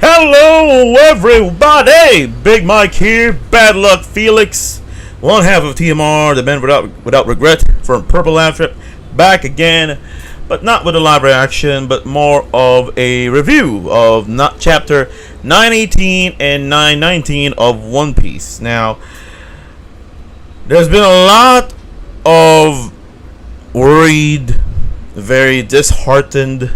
Hello, everybody! Big Mike here, Bad Luck Felix, one half of TMR, the man without regret from Purple Outfit, back again, but not with a live reaction, but more of a review of not chapter 918 and 919 of One Piece. Now, there's been a lot of worried, very disheartened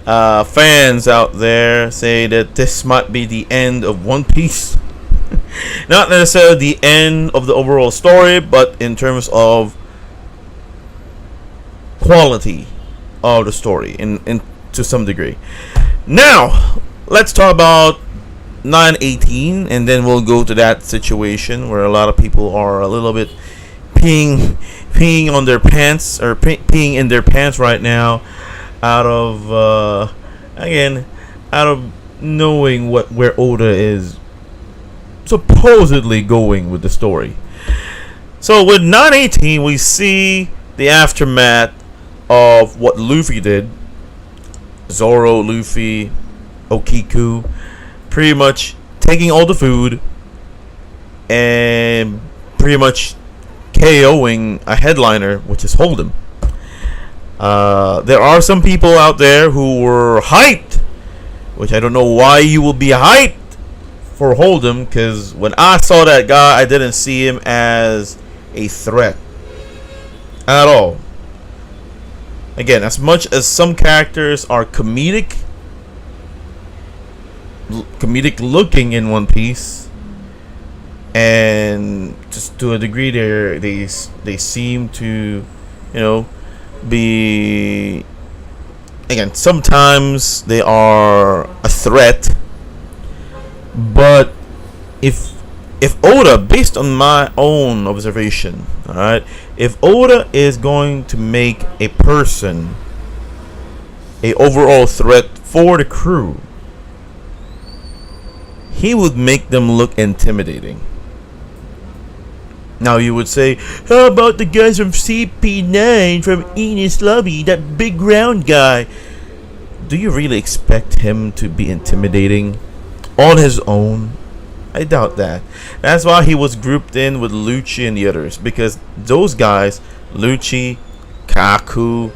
fans out there say that this might be the end of One Piece. Not necessarily the end of the overall story, but in terms of quality of the story, in to some degree. Now, let's talk about 918, and then we'll go to that situation where a lot of people are a little bit peeing on their pants, or peeing in their pants right now, out of knowing where Oda is supposedly going with the story. So with 918, we see the aftermath of what Luffy did. Zoro, Luffy, O-Kiku, pretty much taking all the food and pretty much KOing a headliner, which is Hold'em. There are some people out there who were hyped, which I don't know why you will be hyped for Hold'em, because when I saw that guy, I didn't see him as a threat at all. Again, as much as some characters are comedic looking in One Piece, and just to a degree, they seem to, be, again, sometimes they are a threat. But if Oda, based on my own observation, alright, if Oda is going to make a person a overall threat for the crew, he would make them look intimidating. Now you would say, how about the guys from CP9, from Enies Lobby, that big round guy? Do you really expect him to be intimidating on his own? I doubt that. That's why he was grouped in with Lucci and the others, because those guys, Lucci, Kaku,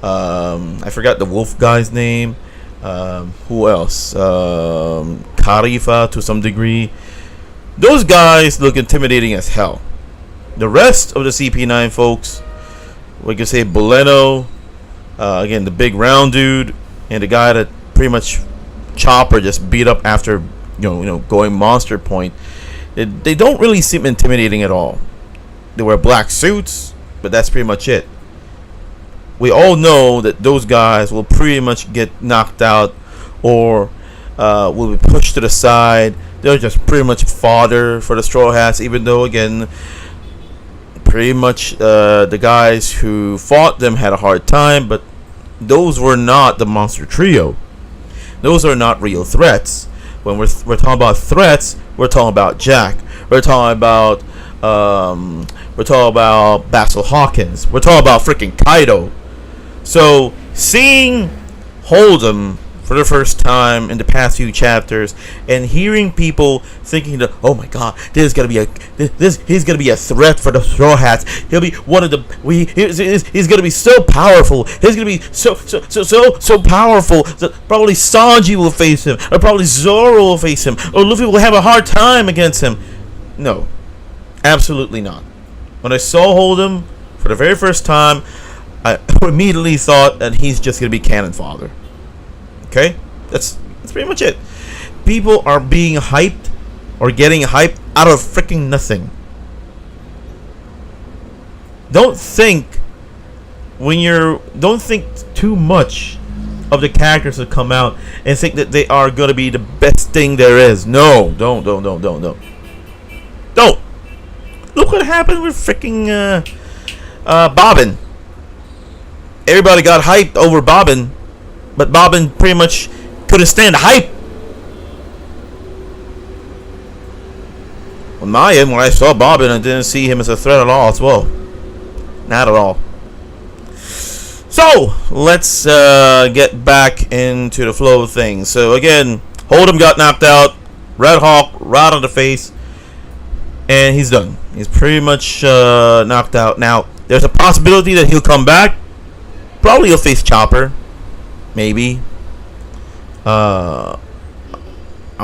I forgot the wolf guy's name, who else? Karifa to some degree. Those guys look intimidating as hell. The rest of the CP9 folks, we could say Boleno, again, the big round dude, and the guy that pretty much Chopper just beat up after going monster point. They don't really seem intimidating at all. They wear black suits, but that's pretty much it. We all know that those guys will pretty much get knocked out, or will be pushed to the side. They're just pretty much fodder for the Straw Hats, even though, again, pretty much the guys who fought them had a hard time, but those were not the monster trio. Those are not real threats. When we're talking about threats, we're talking about Jack. We're talking about Basil Hawkins. We're talking about freaking Kaido. So seeing Hold'em for the first time in the past few chapters, and hearing people thinking that, oh my god, he's gonna be a threat for the Straw Hats. He'll be one of the he's gonna be so powerful. He's gonna be so powerful that probably Sanji will face him, or probably Zoro will face him, or Luffy will have a hard time against him. No, absolutely not. When I saw Hold'em for the very first time, I immediately thought that he's just gonna be cannon fodder. Okay, that's pretty much it. People are being hyped or getting hyped out of freaking nothing. Don't think too much of the characters that come out and think that they are gonna be the best thing there is. No, don't. Look what happened with freaking Bobbin. Everybody got hyped over Bobbin, but Bobbin pretty much couldn't stand the hype. On my end, when I saw Bobbin, I didn't see him as a threat at all as well. Not at all. So, let's get back into the flow of things. So, again, Hold'em got knocked out. Red Hawk right on the face, and he's done. He's pretty much knocked out. Now, there's a possibility that he'll come back. Probably he'll face Chopper, maybe. I'm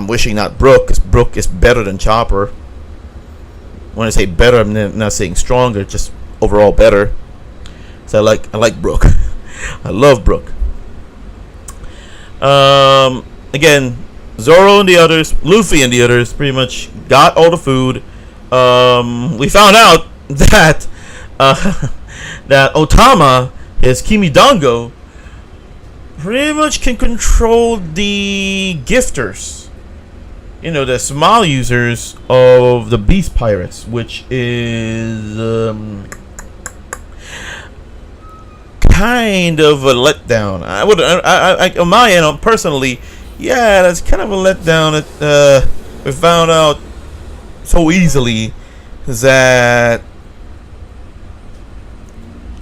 wishing not Brook, because Brook is better than Chopper. When I say better, I'm not saying stronger, just overall better. So I like Brook. I love Brook. Again, Zoro and the others, Luffy and the others, pretty much got all the food. We found out that that O-Tama, his Kimidango, pretty much can control the gifters. You know, the small users of the Beast Pirates, which is kind of a letdown. I on my end, personally, yeah, that's kind of a letdown. We found out so easily that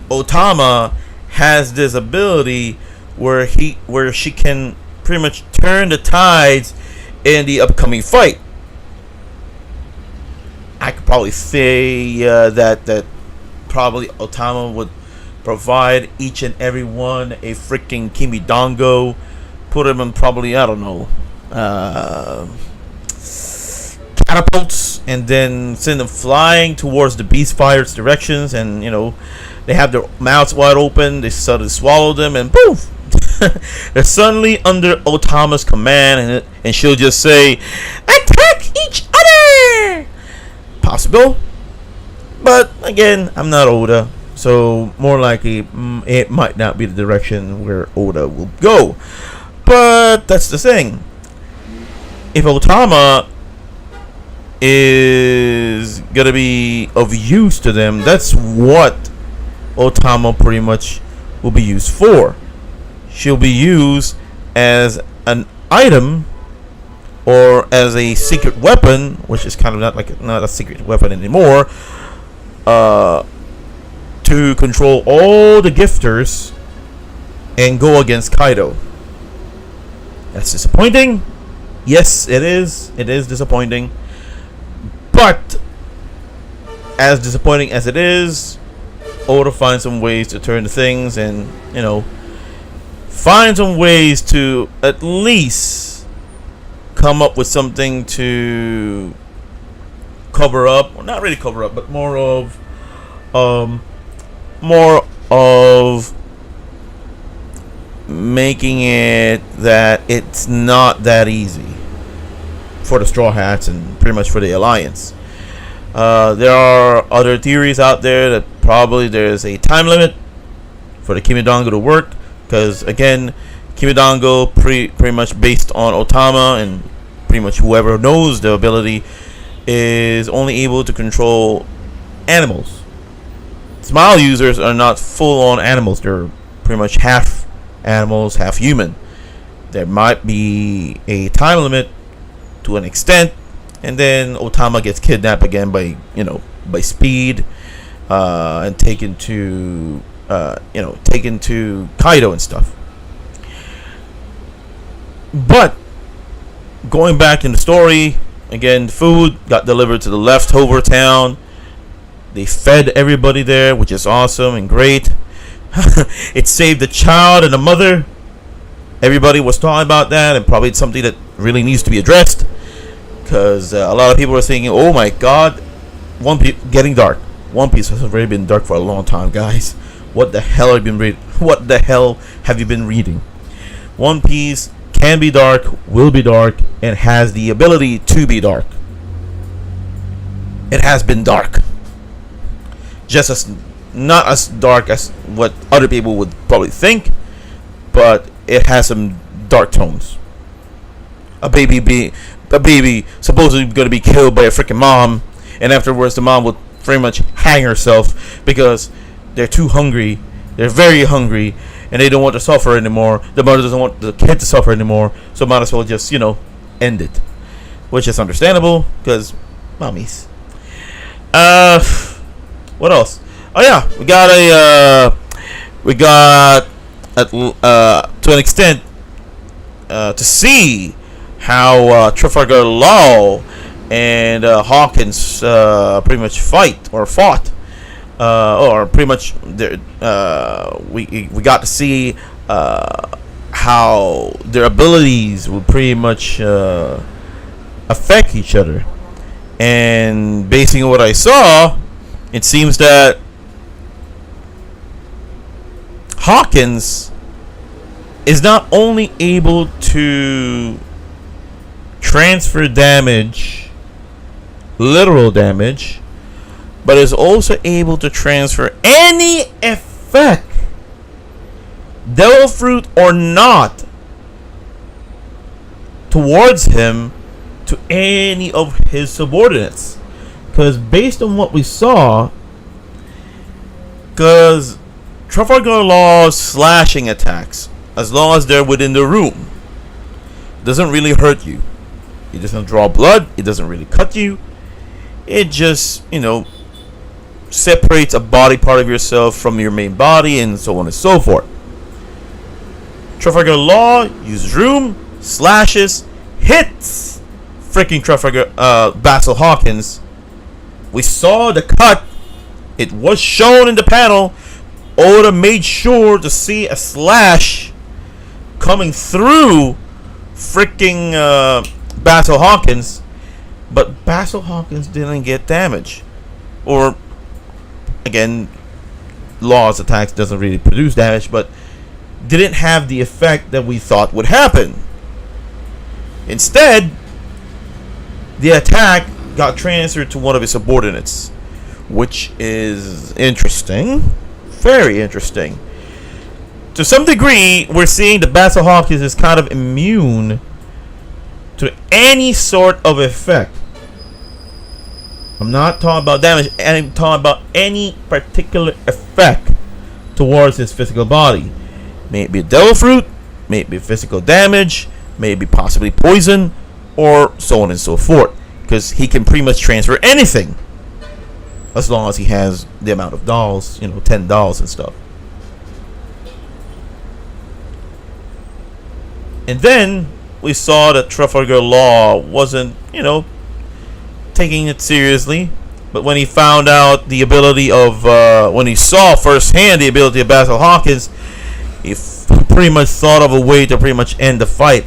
O-Tama has this ability where she can pretty much turn the tides in the upcoming fight. I could probably say that probably O-Tama would provide each and every one a freaking Kimidango, put them in probably, I don't know, catapults, and then send them flying towards the Beast Pirates directions, and you know, they have their mouths wide open, they suddenly swallow them, and poof, they're suddenly under O-Tama's command, and she'll just say, attack each other! Possible, but again, I'm not Oda, so more likely it might not be the direction where Oda will go. But that's the thing. If O-Tama is gonna be of use to them, that's what O-Tama pretty much will be used for. She'll be used as an item or as a secret weapon, which is kind of not a secret weapon anymore, to control all the gifters and go against Kaido. That's disappointing. Yes, it is. It is disappointing. But as disappointing as it is, Oda finds some ways to turn the things, and you know, find some ways to at least come up with something to cover up, well, not really cover up, but more of making it that it's not that easy for the Straw Hats and pretty much for the Alliance. There are other theories out there that probably there's a time limit for the Kimidango to work, because again, Kimidango pretty much based on O-Tama, and pretty much whoever knows the ability is only able to control animals. Smile users are not full on animals, they're pretty much half animals, half human. There might be a time limit to an extent, and then O-Tama gets kidnapped again by Speed, and taken to Kaido and stuff. But going back in the story, again, food got delivered to the leftover town. They fed everybody there, which is awesome and great. It saved the child and the mother. Everybody was talking about that, and probably it's something that really needs to be addressed, because a lot of people are thinking, oh my god, One Piece getting dark. One Piece has already been dark for a long time, guys. What the hell have you been reading? What the hell have you been reading? One Piece can be dark, will be dark, and has the ability to be dark. It has been dark, just as not as dark as what other people would probably think, but it has some dark tones. A baby supposedly going to be killed by a freaking mom, and afterwards the mom would pretty much hang herself because they're too hungry. They're very hungry, and they don't want to suffer anymore. The mother doesn't want the kid to suffer anymore, so might as well just end it, which is understandable because mommies. What else? Oh yeah, we got to an extent to see how Trafalgar Law and Hawkins pretty much fought, or pretty much we got to see how their abilities would pretty much affect each other. And basing on what I saw, it seems that Hawkins is not only able to transfer damage, literal damage, but is also able to transfer any effect, devil fruit or not, towards him to any of his subordinates. Because based on what we saw, because Trafalgar Law's slashing attacks, as long as they're within the room, doesn't really hurt you. It doesn't draw blood. It doesn't really cut you. It just, separates a body part of yourself from your main body, and so on and so forth. Trafalgar Law uses room, slashes, hits freaking Basil Hawkins. We saw the cut. It was shown in the panel. Oda made sure to see a slash coming through freaking Basil Hawkins, but Basil Hawkins didn't get damage. Or, again, Law's attacks doesn't really produce damage, but didn't have the effect that we thought would happen. Instead, the attack got transferred to one of his subordinates, which is interesting. Very interesting. To some degree, we're seeing that Basil Hawkins is kind of immune to any sort of effect. I'm not talking about damage, I'm talking about any particular effect towards his physical body. May it be a devil fruit, may it be physical damage, may it be possibly poison, or so on and so forth. Because he can pretty much transfer anything, as long as he has the amount of dolls, 10 dolls and stuff. And then we saw that Trafalgar Law wasn't, taking it seriously. But when he found out the ability of, when he saw firsthand the ability of Basil Hawkins, he pretty much thought of a way to pretty much end the fight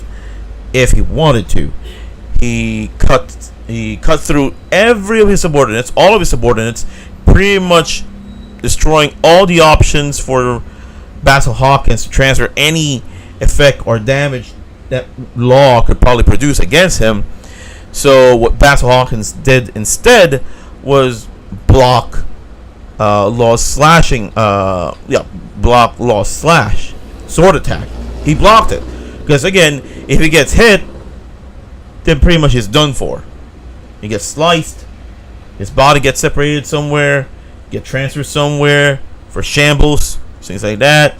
if he wanted to. He cut through every of his subordinates, all of his subordinates, pretty much destroying all the options for Basil Hawkins to transfer any effect or damage that Law could probably produce against him. So what Basil Hawkins did instead was block Law's slashing, block Law's slash sword attack. He blocked it because, again, if he gets hit, then pretty much he's done for. He gets sliced, his body gets separated somewhere, get transferred somewhere for shambles, things like that,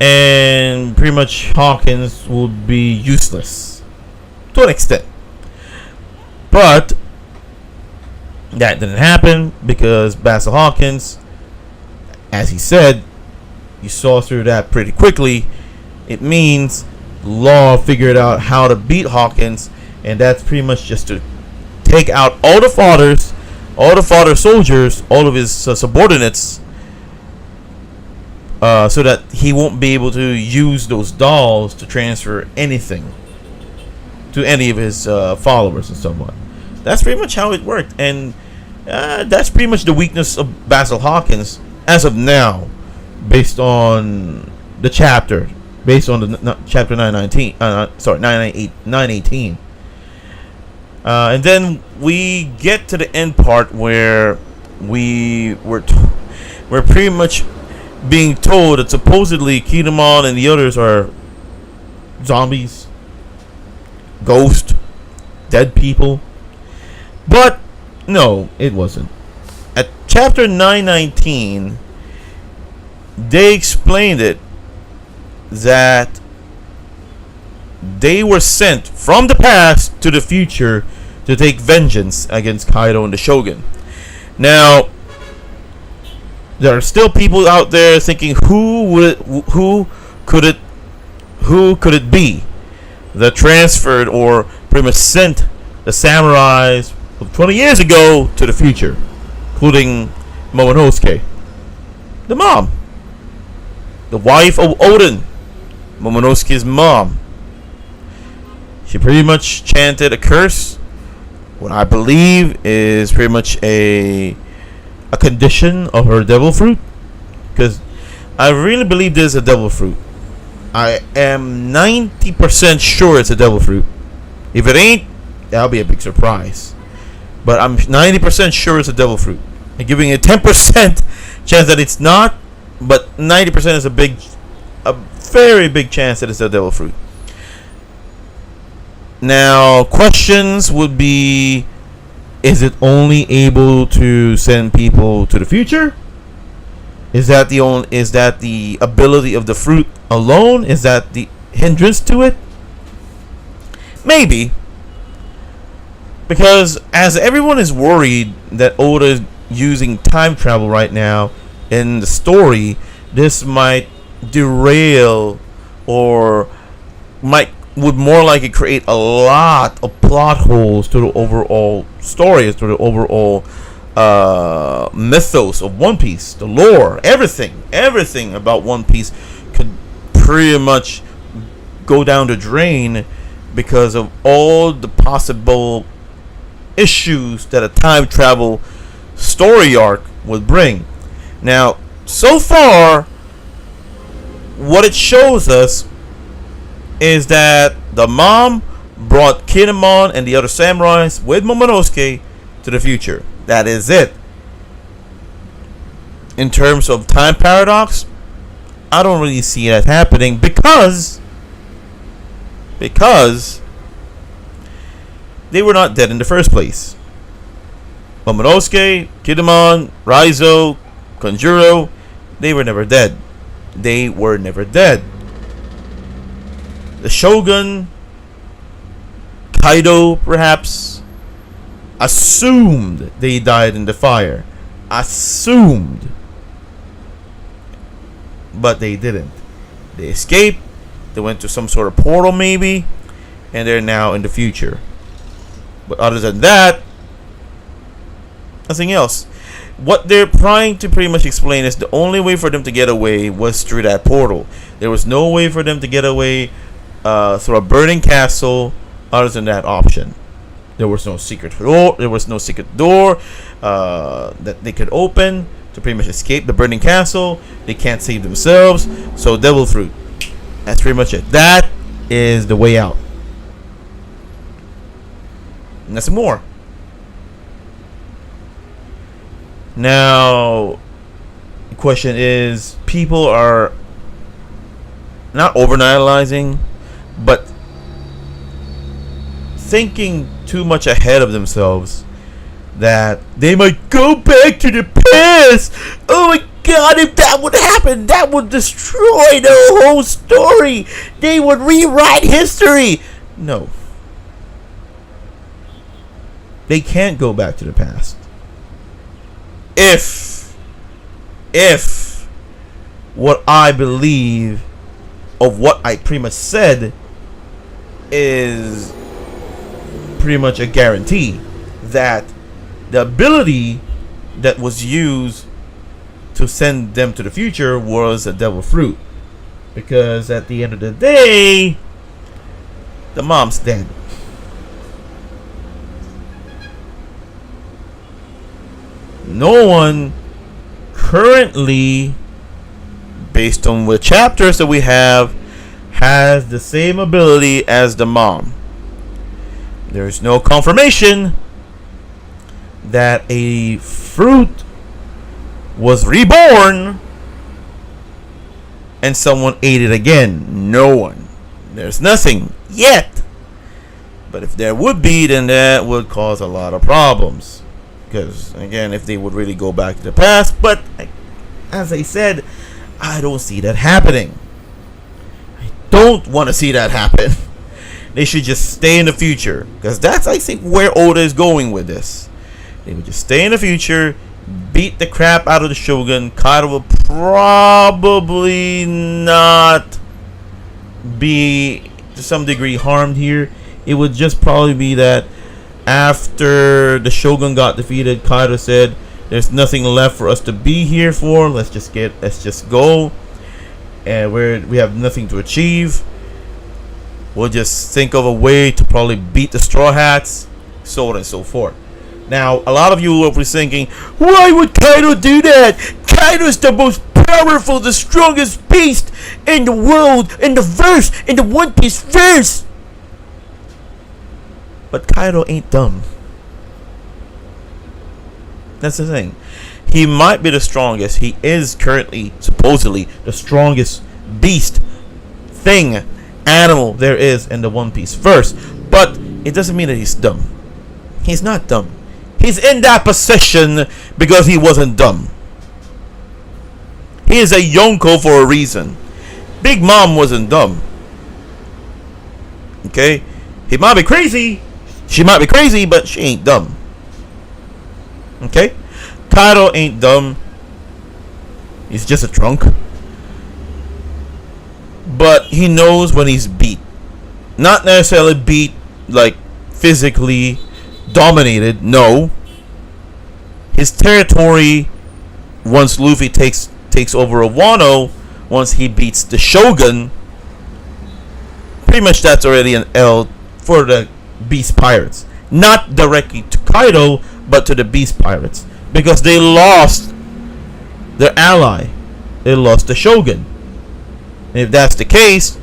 and pretty much Hawkins will be useless to an extent. But that didn't happen because Basil Hawkins, as he said, you saw through that pretty quickly. It means Law figured out how to beat Hawkins, and that's pretty much just to take out all the fodder soldiers, all of his subordinates, so that he won't be able to use those dolls to transfer anything to any of his followers and so on. That's pretty much how it worked, and that's pretty much the weakness of Basil Hawkins as of now, based on the chapter, based on the chapter 919. 918. And then we get to the end part where we're pretty much being told that supposedly Kinemon and the others are zombies, ghosts, dead people. But no, it wasn't. At chapter 919, they explained it that they were sent from the past to the future to take vengeance against Kaido and the Shogun. Now, there are still people out there thinking who could it be? that transferred or pretty much sent the samurais of 20 years ago to the future, including Momonosuke, the mom, the wife of Odin, Momonosuke's mom. She pretty much chanted a curse, what I believe is pretty much a condition of her devil fruit, because I really believe there's a devil fruit. I am 90% sure it's a devil fruit. If it ain't, that'll be a big surprise. But I'm 90% sure it's a devil fruit. I'm giving a 10% chance that it's not, but 90% is a very big chance that it's a devil fruit. Now, questions would be: is it only able to send people to the future? Is that the ability of the fruit alone? Is that the hindrance to it? Maybe. Because as everyone is worried that Oda is using time travel right now in the story, this might derail or would more likely create a lot of plot holes to the overall story, to the overall mythos of One Piece, the lore, everything about One Piece could pretty much go down the drain because of all the possible issues that a time travel story arc would bring. Now, so far, what it shows us is that the mom brought Kinemon and the other samurais with Momonosuke to the future. That is it. In terms of time paradox, I don't really see that happening because they were not dead in the first place. Momonosuke, Kinemon, Raizo, Konjuro, they were never dead. They were never dead. The Shogun, Kaido perhaps, assumed they died in the fire. Assumed. But they didn't. They escaped. They went to some sort of portal maybe. And they're now in the future. But other than that, nothing else. What they're trying to pretty much explain is the only way for them to get away was through that portal. There was no way for them to get away through a burning castle other than that option. There was no secret door. That they could open to pretty much escape the burning castle. They can't save themselves. So devil fruit. That's pretty much it. That is the way out. Nothing more. Now, the question is, people are not overanalyzing, but thinking too much ahead of themselves that they might go back to the past. Oh my god, if that would happen, that would destroy the whole story. They would rewrite history. No. They can't go back to the past. If what I believe of what I pretty much said is pretty much a guarantee that the ability that was used to send them to the future was a devil fruit, because at the end of the day, the mom's dead. No one currently, based on the chapters that we have, has the same ability as the mom. There's no confirmation that a fruit was reborn and someone ate it again. No one. There's nothing yet. But if there would be, then that would cause a lot of problems. Because, again, if they would really go back to the past. But, as I said, I don't see that happening. I don't want to see that happen. They should just stay in the future. Because that's, I think, where Oda is going with this. They would just stay in the future, beat the crap out of the Shogun. Kaido will probably not be to some degree harmed here. It would just probably be that after the Shogun got defeated, Kaido said, "There's nothing left for us to be here for. Let's just go, and we have nothing to achieve. We'll just think of a way to probably beat the Straw Hats, so on and so forth." Now, a lot of you will be thinking, why would Kaido do that? Kaido's the most powerful, the strongest beast in the world, in the verse, in the One Piece verse. But Kaido ain't dumb. That's the thing. He might be the strongest. He is currently, supposedly, the strongest beast, thing, animal there is in the One Piece verse. But it doesn't mean that he's dumb. He's not dumb. He's in that position because he wasn't dumb. He is a Yonko for a reason. Big Mom wasn't dumb. Okay? He might be crazy. She might be crazy, but she ain't dumb. Okay? Kaido ain't dumb. He's just a drunk. But he knows when he's beat. Not necessarily beat like physically dominated. No. His territory, once Luffy takes over of Wano, once he beats the Shogun, pretty much that's already an L for the Beast Pirates. Not directly to Kaido, but to the Beast Pirates. Because they lost their ally. They lost the Shogun. And if that's the case,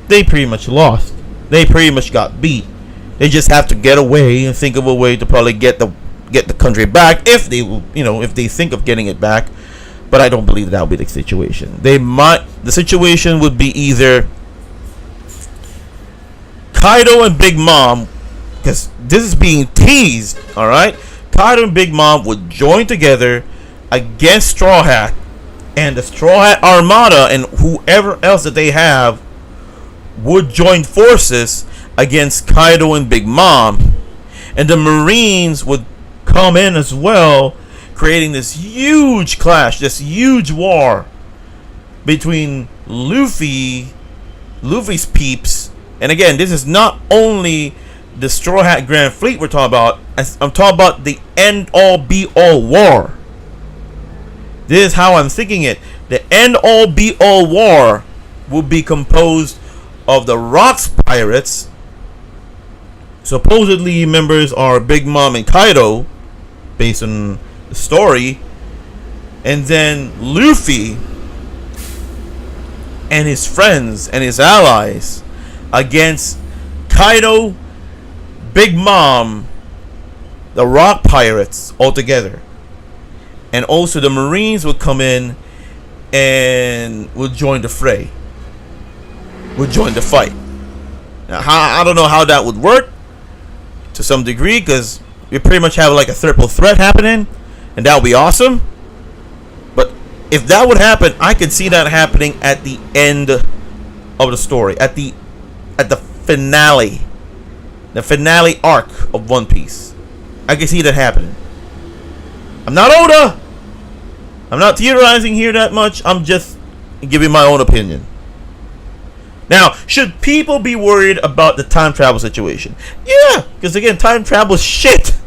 they pretty much lost. They pretty much got beat. They just have to get away and think of a way to probably get the country back, if they, if they think of getting it back. But I don't believe that will be the situation. The situation would be either Kaido and Big Mom, because this is being teased, alright? Kaido and Big Mom would join together against Straw Hat, and the Straw Hat Armada and whoever else that they have would join forces against Kaido and Big Mom, and the Marines would come in as well, creating this huge clash, this huge war between Luffy's peeps. And again, this is not only the Straw Hat Grand Fleet we're talking about. I'm talking about the end-all be-all war. This is how I'm thinking it. The end-all be-all war will be composed of the Rocks Pirates. Supposedly members are Big Mom and Kaido, based on the story, and then Luffy and his friends and his allies against Kaido, Big Mom, the Rock Pirates altogether. And also the Marines would come in and would join the fray, would join the fight. Now, I don't know how that would work to some degree, because we pretty much have like a triple threat happening, and that would be awesome. But if that would happen, I could see that happening at the end of the story, at the finale, the finale arc of One Piece. I can see that happening. I'm not Oda. I'm not theorizing here that much. I'm just giving my own opinion. Now, should people be worried about the time travel situation? Yeah, because again, time travel is shit.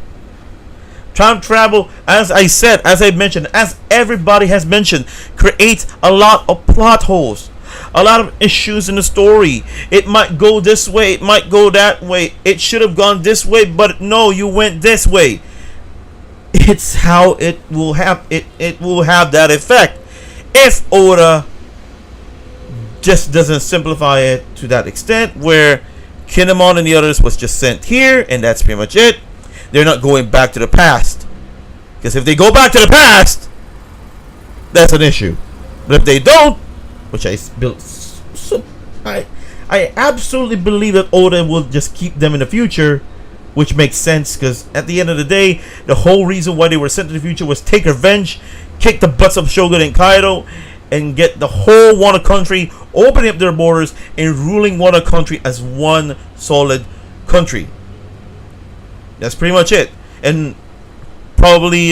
Time travel, as I mentioned, as everybody has mentioned, creates a lot of plot holes, a lot of issues in the story. It might go this way, it might go that way. It should have gone this way, but no, you went this way. It's how it will have it will have that effect if Oda just doesn't simplify it to that extent, where Kinemon and the others was just sent here and that's pretty much it. They're not going back to the past, because if they go back to the past, that's an issue. But if they don't, which I absolutely believe that Oda will just keep them in the future, which makes sense, because at the end of the day, the whole reason why they were sent to the future was take revenge, kick the butts of Shogun and Kaido, and get the whole Wano country, opening up their borders and ruling Wano country as one solid country. That's pretty much it. And probably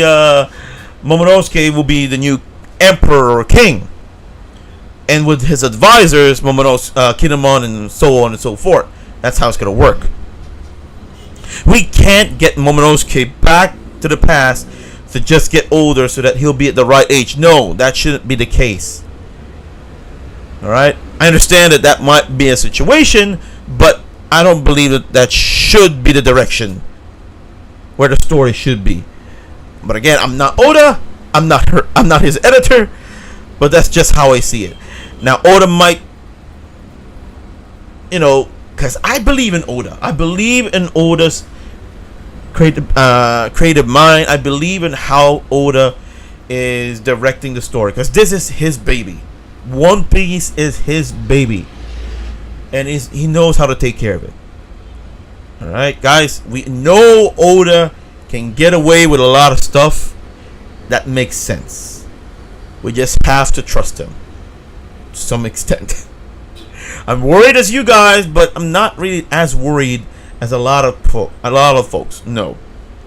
Momonosuke will be the new emperor or king. and with his advisors, Kinemon, and so on and so forth. That's how it's gonna work. We can't get Momonosuke back to the past to just get older so that he'll be at the right age. No, that shouldn't be the case. Alright? I understand that that might be a situation, but I don't believe that that should be the direction where the story should be. But again, I'm not Oda. I'm not his editor. But that's just how I see it. Now, Oda might, because I believe in Oda. I believe in Oda's creative mind. I believe in how Oda is directing the story, because this is his baby. One Piece is his baby, and he knows how to take care of it. All right, guys, we know Oda can get away with a lot of stuff that makes sense. We just have to trust him to some extent. I'm worried as you guys, but I'm not really as worried as a lot of folks. No,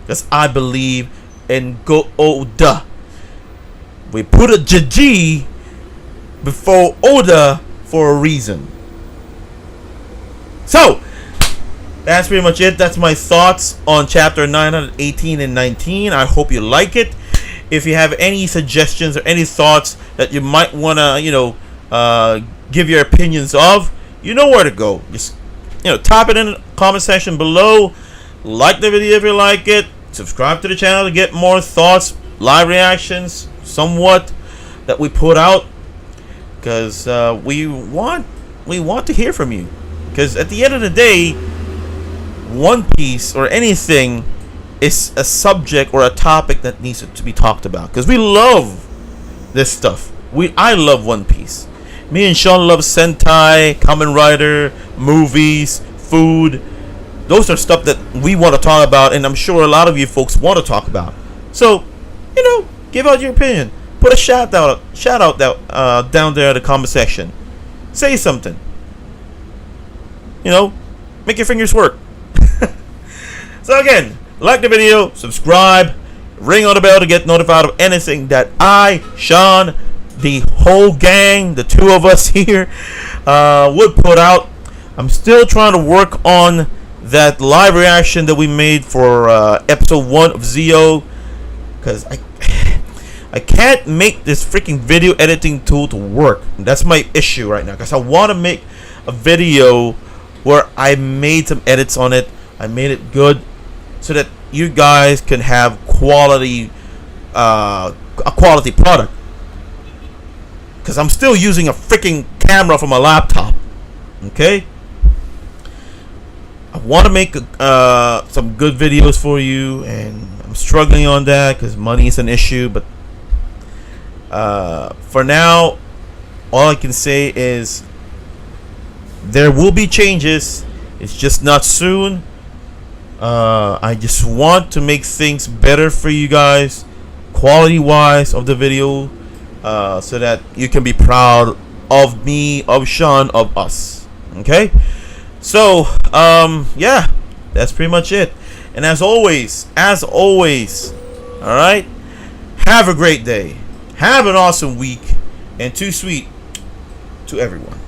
because I believe in Oda. We put a JG before Oda for a reason. So that's pretty much it. That's my thoughts on chapter 918 and 19. I hope you like it. If you have any suggestions or any thoughts that you might want to, give your opinions of, you know where to go. Just, type it in the comment section below. Like the video if you like it. Subscribe to the channel to get more thoughts, live reactions, somewhat, that we put out. Because we want to hear from you. Because at the end of the day, One Piece or anything is a subject or a topic that needs to be talked about, because we love this stuff. I love One Piece. Me and Sean love Sentai, Kamen Rider, movies, food. Those are stuff that we want to talk about, and I'm sure a lot of you folks want to talk about. So, give out your opinion. Put a shout out down there in the comment section. Say something. Make your fingers work. So again, like the video, subscribe, ring on the bell to get notified of anything that I, Sean, the whole gang, the two of us here, would put out. I'm still trying to work on that live reaction that we made for episode 1 of Zio, because I can't make this freaking video editing tool to work. That's my issue right now, because I want to make a video where I made some edits on it. I made it good, so that you guys can have a quality product. Because I'm still using a freaking camera from a laptop. Okay? I want to make some good videos for you, and I'm struggling on that because money is an issue. But for now, all I can say is there will be changes. It's just not soon. I just want to make things better for you guys, quality wise of the video, so that you can be proud of me, of Sean, of us. Okay? So, yeah, that's pretty much it. And as always, alright, have a great day, have an awesome week, and too sweet to everyone.